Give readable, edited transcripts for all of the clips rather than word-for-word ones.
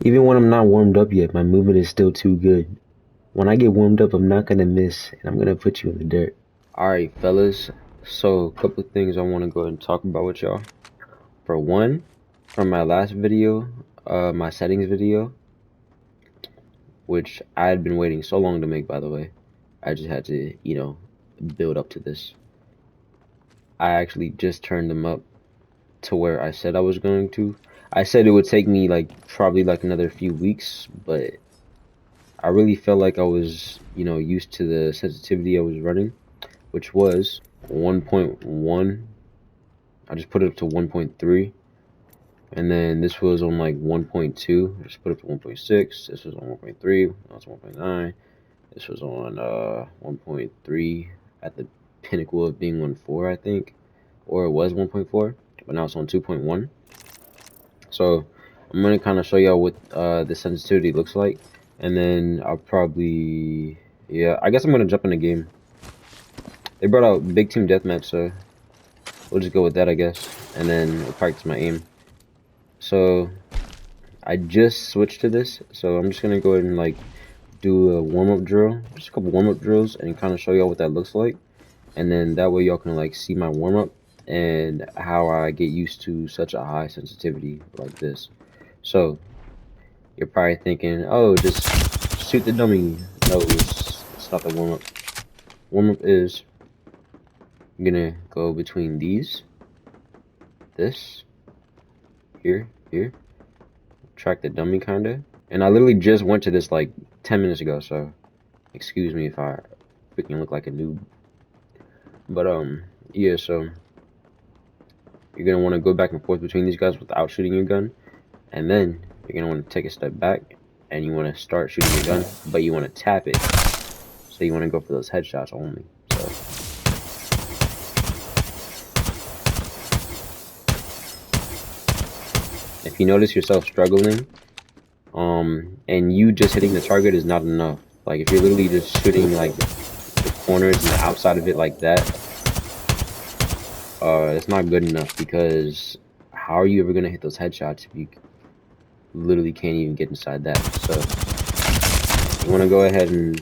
Even when I'm not warmed up yet, my movement is still too good. When I get warmed up, I'm not gonna miss, and I'm gonna put you in the dirt. Alright, fellas. So, a couple of things I want to go ahead and talk about with y'all. For one, from my last video, my settings video, which I had been waiting so long to make, by the way. I just had to, build up to this. I actually just turned them up to where I said I was going to. I said it would take me probably another few weeks, but I really felt like I was, used to the sensitivity I was running, which was 1.1. I just put it up to 1.3, and then this was on like 1.2. I just put it up to 1.6. This was on 1.3. Now it's 1.9. This was on 1.3 at the pinnacle of being 1.4, I think, or it was 1.4, but now it's on 2.1. So I'm gonna kind of show y'all what the sensitivity looks like, and then I'll probably, yeah, I guess I'm gonna jump in the game. They brought out big team deathmatch, so we'll just go with that, I guess, and then we'll practice my aim. So I just switched to this, so I'm just gonna go ahead and do a warm-up drill, just a couple warm-up drills, and kind of show y'all what that looks like, and then that way y'all can see my warm-up and how I get used to such a high sensitivity like this. So you're probably thinking, oh, just shoot the dummy. No, it's not the warm-up. Warm-up is I'm gonna go between these, this, here, track the dummy kinda. And I literally just went to this like 10 minutes ago, so excuse me if I freaking look like a noob. But yeah, so you're gonna want to go back and forth between these guys without shooting your gun, and then you're gonna want to take a step back and you want to start shooting your gun, but you want to tap it. So you want to go for those headshots only. So if you notice yourself struggling, and you just hitting the target is not enough. Like if you're literally just shooting like the corners and the outside of it like that, it's not good enough, because how are you ever gonna hit those headshots if you literally can't even get inside that? So you want to go ahead and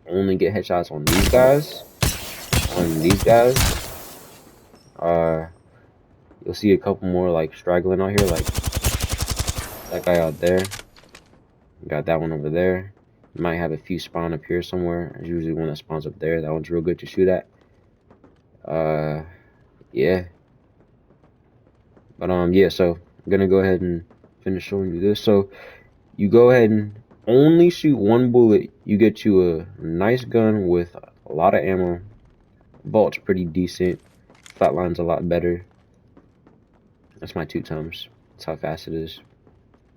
only get headshots on these guys. On these guys, you'll see a couple more like straggling out here, like that guy out there. Got that one over there. You might have a few spawn up here somewhere. There's usually one that spawns up there. That one's real good to shoot at. Yeah. But yeah, so I'm gonna go ahead and finish showing you this. So you go ahead and only shoot one bullet. You get you a nice gun with a lot of ammo. Vault's pretty decent. Flatline's a lot better. That's my 2x. That's how fast it is.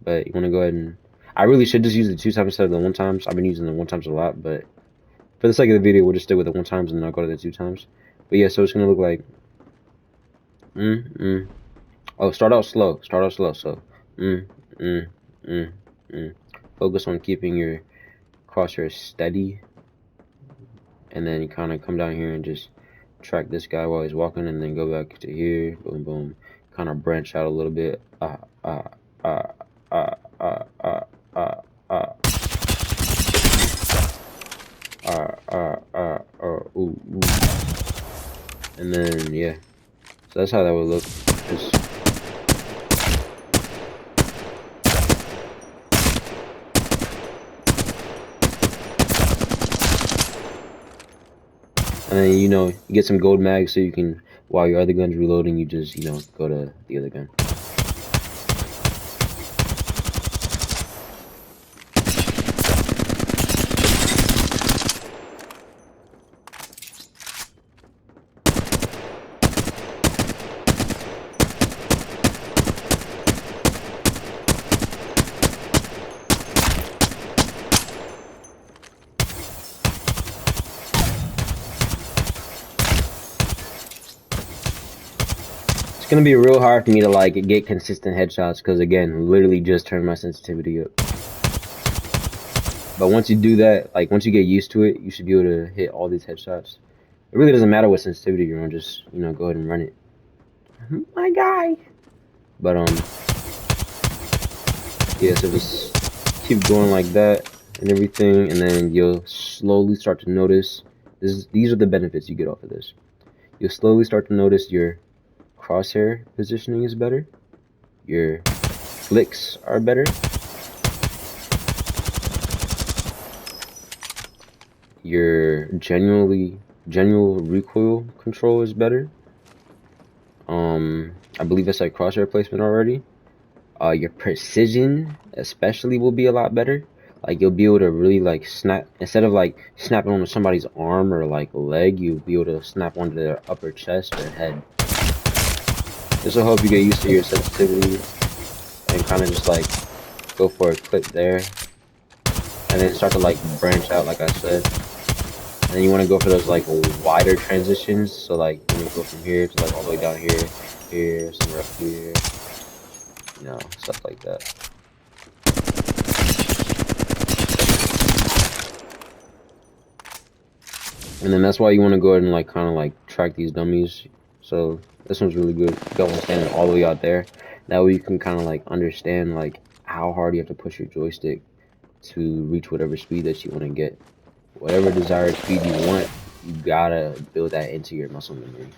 But you want to go ahead and I really should just use the 2x instead of the 1x. I've been using the 1x a lot, but for the sake of the video, we'll just stick with the 1x and then I'll go to the 2x. But yeah, so it's gonna look like Oh, start out slow. Start out slow. So focus on keeping your crosshairs steady, and then kind of come down here and just track this guy while he's walking, and then go back to here. Boom, boom. Kind of branch out a little bit. Ooh. And then yeah, so that's how that would look. Just and then you get some gold mags, so you can, while your other gun's reloading, you just go to the other gun. It's gonna be real hard for me to get consistent headshots, because again, literally just turned my sensitivity up. But once you do that, once you get used to it, you should be able to hit all these headshots. It really doesn't matter what sensitivity you're on, just go ahead and run it. My guy. But Yeah, so just keep going like that and everything, and then you'll slowly start to notice these are the benefits you get off of this. You'll slowly start to notice your crosshair positioning is better, your flicks are better, your general recoil control is better. I believe I said crosshair placement already. Your precision especially will be a lot better. Like you'll be able to really like snap, instead of like snapping onto somebody's arm or like leg, you'll be able to snap onto their upper chest or head. This will help you get used to your sensitivity and kind of just like go for a clip there, and then start to like branch out like I said. And then you want to go for those like wider transitions, so like you want to go from here to like all the way down here, here, somewhere up here, you know, stuff like that. And then that's why you want to go ahead and like kind of like track these dummies. So this one's really good. You don't want to stand all the way out there. That way you can kind of like understand like how hard you have to push your joystick to reach whatever speed that you want to get. Whatever desired speed you want, you gotta build that into your muscle memory.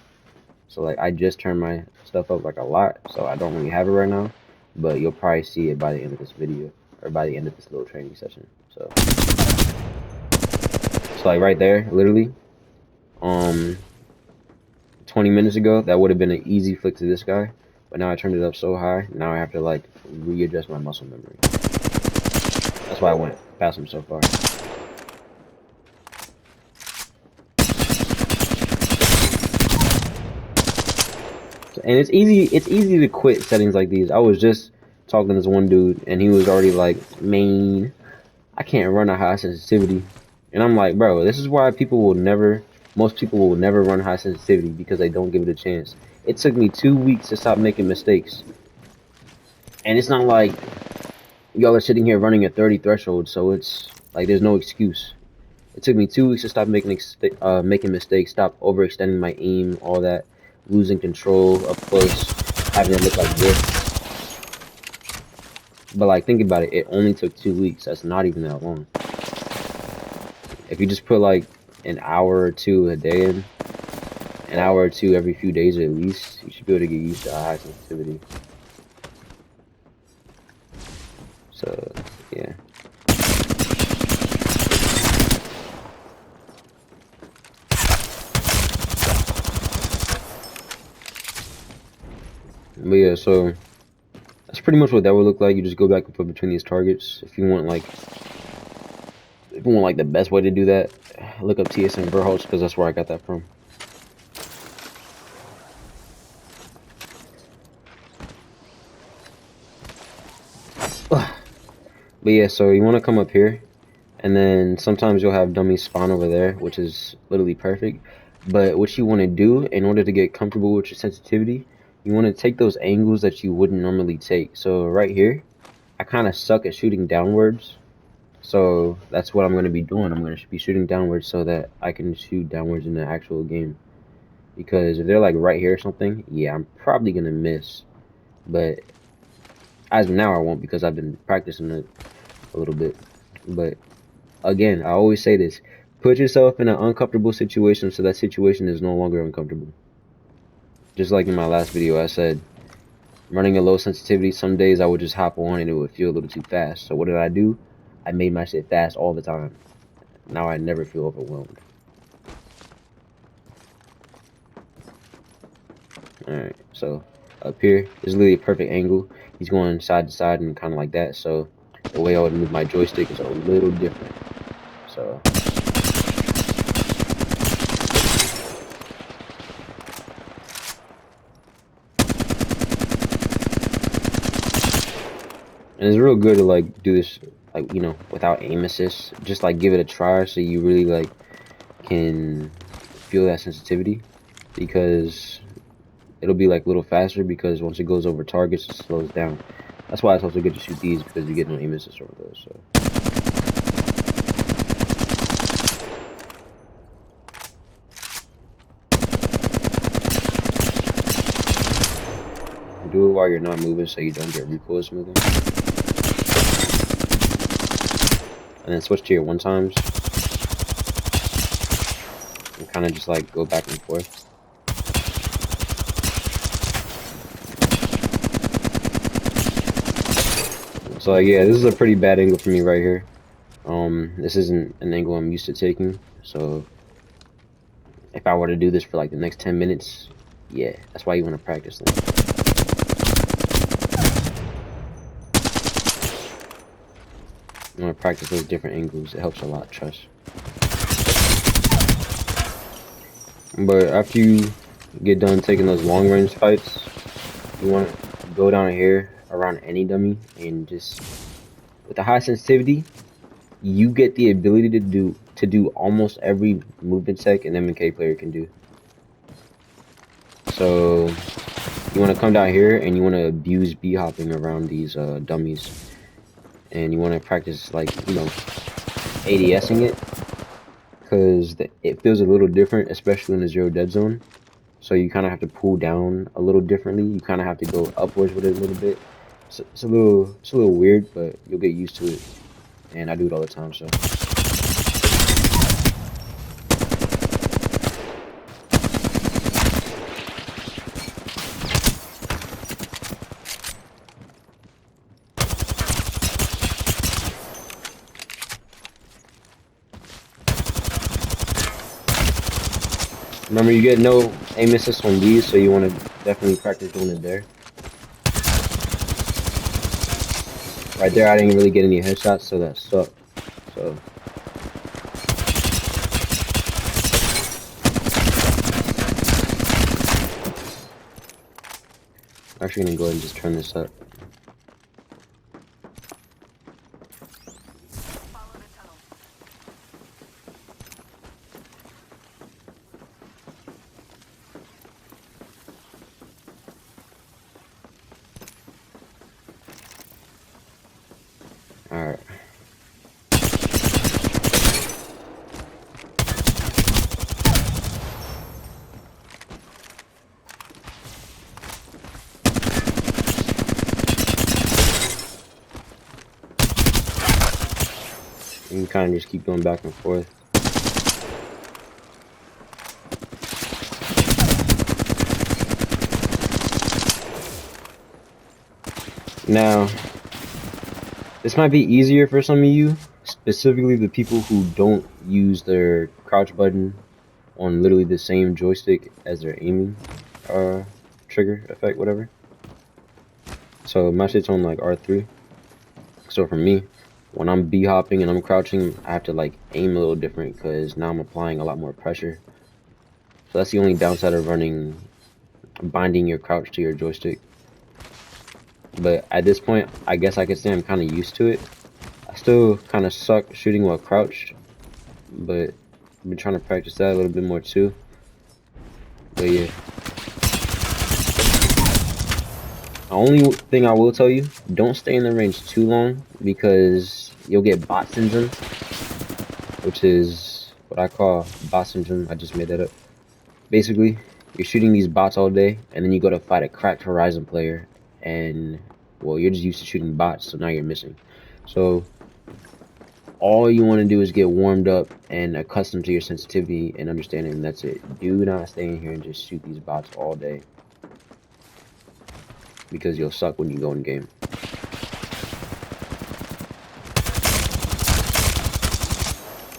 So like I just turned my stuff up like a lot, so I don't really have it right now, but you'll probably see it by the end of this video, or by the end of this little training session. So like right there, literally, 20 minutes ago, that would have been an easy flick to this guy, but now I turned it up so high, now I have to like readjust my muscle memory. That's why I went past him so far. And it's easy to quit settings like these. I was just talking to this one dude, and he was already like, man, I can't run a high sensitivity. And I'm like, bro, this is why most people will never run high sensitivity, because they don't give it a chance. It took me 2 weeks to stop making mistakes. And it's not like y'all are sitting here running a 30 threshold, so it's like there's no excuse. It took me 2 weeks to stop making mistakes, stop overextending my aim, all that, losing control up close, having it look like this. But like, think about it, it only took 2 weeks. That's not even that long. If you just put like an hour or two a day in, an hour or two every few days at least, you should be able to get used to high sensitivity. So, yeah. But yeah, so that's pretty much what that would look like. You just go back and forth between these targets. If you want like the best way to do that, look up TSM Verholz, because that's where I got that from. But yeah, so you want to come up here, and then sometimes you'll have dummies spawn over there, which is literally perfect. But what you want to do in order to get comfortable with your sensitivity, you want to take those angles that you wouldn't normally take. So right here, I kind of suck at shooting downwards. So that's what I'm going to be doing. I'm going to be shooting downwards so that I can shoot downwards in the actual game. Because if they're like right here or something, yeah, I'm probably going to miss. But as of now, I won't, because I've been practicing it a little bit. But again, I always say this: put yourself in an uncomfortable situation so that situation is no longer uncomfortable. Just like in my last video, I said, running a low sensitivity, some days I would just hop on and it would feel a little too fast. So what did I do? I made my shit fast all the time. Now I never feel overwhelmed. Alright, so up here is literally a perfect angle. He's going side to side and kind of like that. So the way I would move my joystick is a little different. So and it's real good to like do this, like, you know, without aim assist. Just like give it a try so you really like can feel that sensitivity, because it'll be like a little faster, because once it goes over targets, it slows down. That's why it's also good to shoot these, because you get no aim assist over those. So do it while you're not moving so you don't get recoil smoothing. and then switch to your one times, and kind of just like go back and forth. So like, yeah, this is a pretty bad angle for me right here. This isn't an angle I'm used to taking, so if I were to do this for like the next 10 minutes, yeah, that's why you want to practice them. You want to practice those different angles. It helps a lot, trust. But after you get done taking those long range fights, you want to go down here around any dummy and just, with the high sensitivity, you get the ability to do almost every movement tech an MnK player can do. So you want to come down here and you want to abuse b-hopping around these dummies, and you want to practice, like, you know, ADSing it, because it feels a little different, especially in the zero dead zone. So you kind of have to pull down a little differently. You kind of have to go upwards with it a little bit. So it's a little weird, but you'll get used to it. And I do it all the time, so. Remember, you get no aim assist on these, so you want to definitely practice doing it there. Right there, I didn't really get any headshots, so that sucked. So. I'm actually gonna go ahead and just turn this up. Alright. You can kind of just keep going back and forth. Now, this might be easier for some of you, specifically the people who don't use their crouch button on literally the same joystick as their aiming trigger effect, whatever. So my shit's on like R3. So for me, when I'm b-hopping and I'm crouching, I have to like aim a little different because now I'm applying a lot more pressure. So that's the only downside of binding your crouch to your joystick. But at this point, I guess I could say I'm kind of used to it. I still kind of suck shooting while crouched, but I've been trying to practice that a little bit more too. But yeah. The only thing I will tell you, don't stay in the range too long because you'll get bot syndrome, which is what I call bot syndrome. I just made that up. Basically, you're shooting these bots all day, and then you go to fight a cracked Horizon player, and, well, you're just used to shooting bots, so now you're missing. So all you want to do is get warmed up and accustomed to your sensitivity and understanding, and that's it. Do not stay in here and just shoot these bots all day, because you'll suck when you go in game.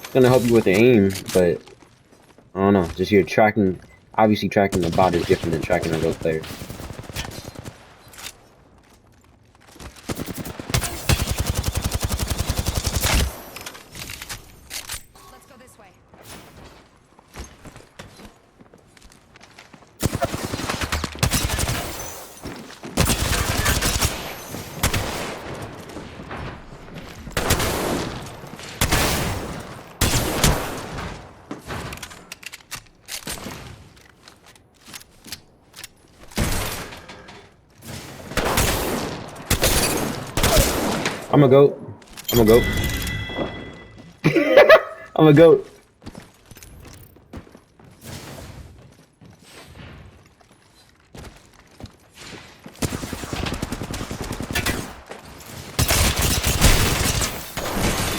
It's gonna help you with the aim, but I don't know, just you're tracking, obviously tracking the bot is different than tracking a real player. Let's go this way. I'm a goat. I'm a goat. I'm a goat.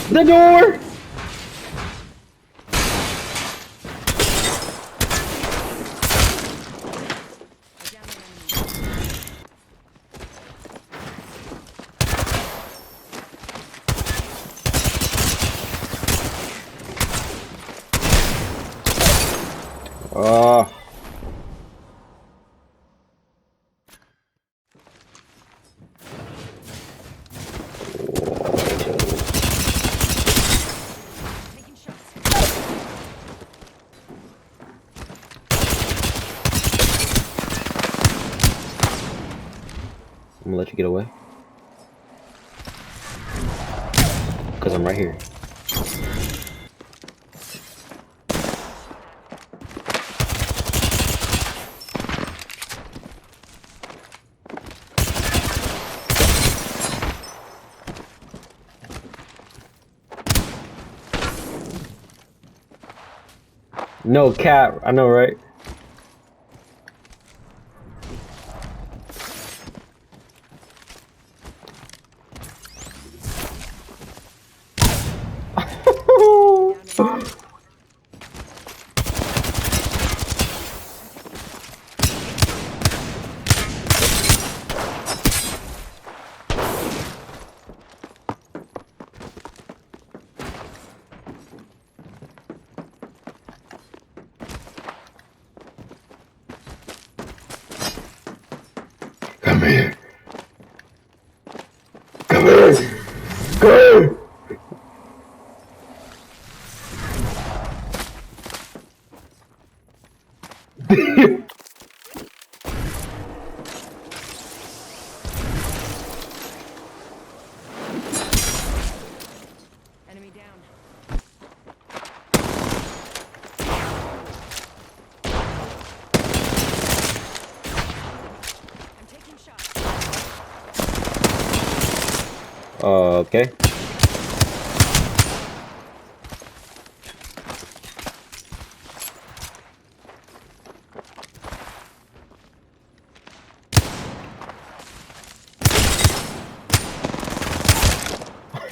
The door! I downed an enemy. Oh. Taking shots. I'm gonna let you get away. Cause I'm right here. No cap, I know, right? Downed an enemy. Come here. Come here. Come here. Enemy down. I'm taking shots. Okay.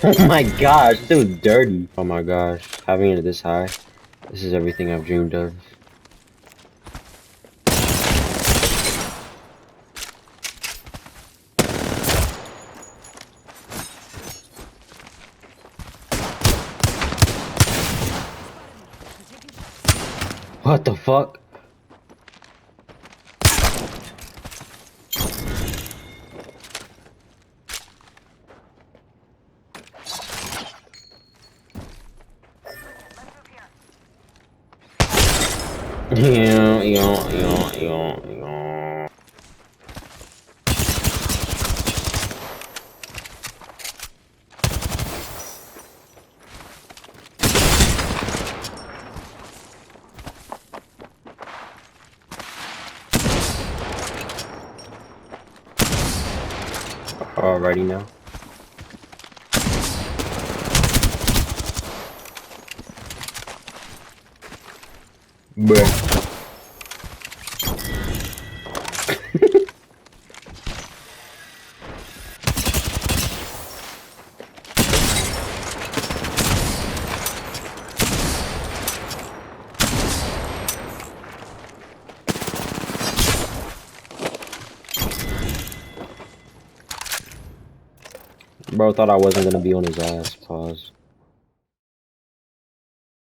Oh my gosh, this was dirty. Oh my gosh, having it this high. This is everything I've dreamed of. I'm taking shots. What the fuck? Yeah. Alrighty now. Bruh. Bro thought I wasn't gonna be on his ass. Pause.